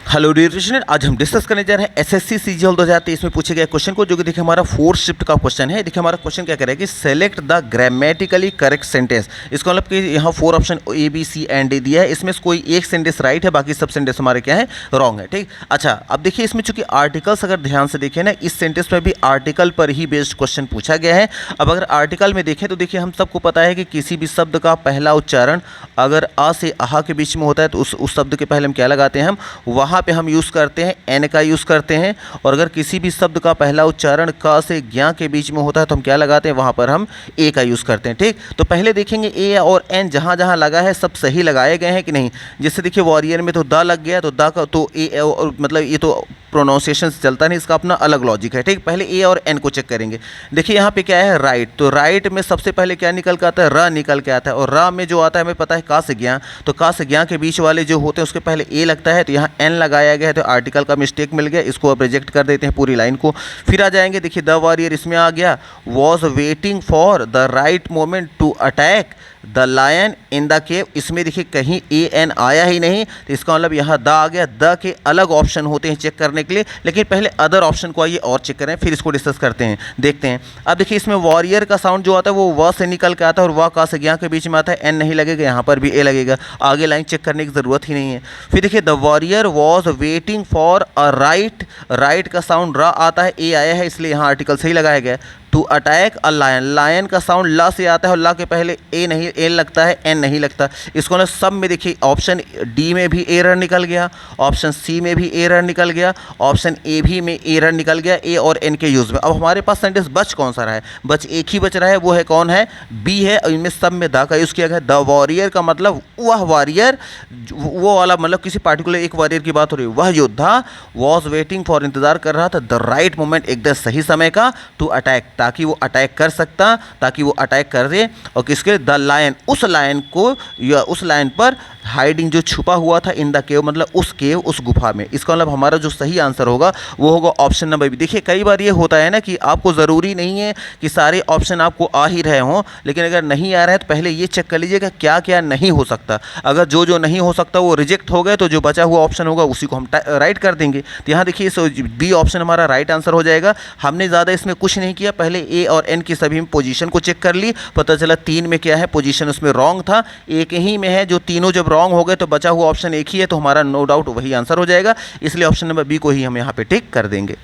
Hello dear student, आज हम discuss करने जा रहे हैं एसएससी सीजीएल 2023 में पूछे गए क्वेश्चन को, जो कि देखिए हमारा फोर्थ शिफ्ट का क्वेश्चन है। देखिए हमारा क्वेश्चन क्या करेगा कि select the grammatically correct sentence. इसका मतलब कि यहाँ 4 option A B C and D दिया है, इसमें से कोई एक सेंटेंस राइट है, बाकी सब सेंटेंस हमारे क्या है, रॉन्ग है। ठीक, अच्छा अब देखिए इसमें चूंकि आर्टिकल्स अगर ध्यान से देखें ना, इस सेंटेंस में भी आर्टिकल पर ही बेस्ड क्वेश्चन पूछा गया है। अब अगर आर्टिकल में देखें तो देखिए हम सबको पता है कि किसी भी शब्द का पहला उच्चारण अगर अ से अहा के बीच में होता है तो उस शब्द के पहले हम क्या लगाते हैं, हम वहाँ पे हम यूज़ करते हैं एन का यूज़ करते हैं। और अगर किसी भी शब्द का पहला उच्चारण क से ज्ञ के बीच में होता है तो हम क्या लगाते हैं, वहाँ पर हम ए का यूज़ करते हैं। ठीक, तो पहले देखेंगे ए और एन जहाँ जहाँ लगा है सब सही लगाए गए हैं कि नहीं। जैसे देखिए वॉरियर में तो द लग गया, तो द का तो ए मतलब ये तो प्रोनाउंसिएशन चलता नहीं, इसका अपना अलग लॉजिक है। ठीक, पहले ए और एन को चेक करेंगे। देखिए यहाँ पे क्या है, राइट, तो राइट में सबसे पहले क्या निकल के आता है, र निकल के आता है। और र में जो आता है हमें पता है का से ज्ञ, तो का से ज्ञ के बीच वाले जो होते हैं उसके पहले ए लगता है, तो यहाँ एन लगाया गया है, तो आर्टिकल का मिस्टेक मिल गया, इसको अब रिजेक्ट कर देते हैं पूरी लाइन को। फिर आ जाएंगे, देखिए द वॉरियर इसमें आ गया, was waiting for the right moment to attack the lion in the cave. इसमें देखिए कहीं ए एन आया ही नहीं, तो इसका मतलब यहाँ द आ गया। द के अलग ऑप्शन होते हैं चेक करने के लिए, लेकिन पहले अदर ऑप्शन को आइए और चेक करें, फिर इसको डिस्कस करते हैं, देखते हैं। अब देखिए इसमें वॉरियर का साउंड जो आता है वो व से निकल के आता है, और व का से ज्ञ के बीच में आता है, एन नहीं लगेगा, यहाँ पर भी ए लगेगा। आगे लाइन चेक करने की ज़रूरत ही नहीं है। फिर देखिए the warrior was waiting for a right, right का साउंड र आता है, ए आया है, इसलिए यहाँ आर्टिकल सही लगाया गया है। To attack a lion, lion का साउंड ल से आता है, और ल के पहले ए नहीं, एन लगता है, एन नहीं लगता। इसको ना सब में देखिए ऑप्शन डी में भी एरर निकल गया, ऑप्शन सी में भी एरर निकल गया, ऑप्शन ए भी में एरर निकल गया, ए और एन के यूज़ में। अब हमारे पास सेंटेंस बच कौन सा रहा है, बच एक ही बच रहा है, वो है कौन है, बी है, और इनमें सब में द का यूज़ किया गया। द वॉरियर का मतलब वह वॉरियर, वो वाला मतलब किसी पार्टिकुलर एक वॉरियर की बात हो रही है, वह योद्धा वॉज वेटिंग फॉर, इंतजार कर रहा था, द राइट मोमेंट, एकदम सही समय का, टू अटैक, ताकि वो अटैक कर सकता, ताकि वो अटैक कर दे। और किसके, द लायन, उस लायन को, या उस लायन पर हाइडिंग जो छुपा हुआ था, इन द केव मतलब उस केव, उस गुफा में। इसका मतलब हमारा जो सही आंसर होगा वो होगा ऑप्शन नंबर बी। देखिए कई बार ये होता है ना कि आपको ज़रूरी नहीं है कि सारे ऑप्शन आपको आ ही रहे हों, लेकिन अगर नहीं आ रहा है तो पहले ये चेक कर लीजिएगा क्या क्या नहीं हो सकता। अगर जो जो नहीं हो सकता वो रिजेक्ट हो गए तो जो बचा हुआ ऑप्शन होगा उसी को हम राइट कर देंगे। तो यहाँ देखिए इस बी ऑप्शन हमारा राइट आंसर हो जाएगा। हमने ज़्यादा इसमें कुछ नहीं किया, पहले ए और एन की सभी पोजीशन को चेक कर ली, पता चला 3 में क्या है, पोजीशन उसमें रॉन्ग था, एक ही में है, जो तीनों जब रॉन्ग हो गए तो बचा हुआ ऑप्शन एक ही है, तो हमारा नो डाउट वही आंसर हो जाएगा। इसलिए ऑप्शन नंबर बी को ही हम यहाँ पे टिक कर देंगे।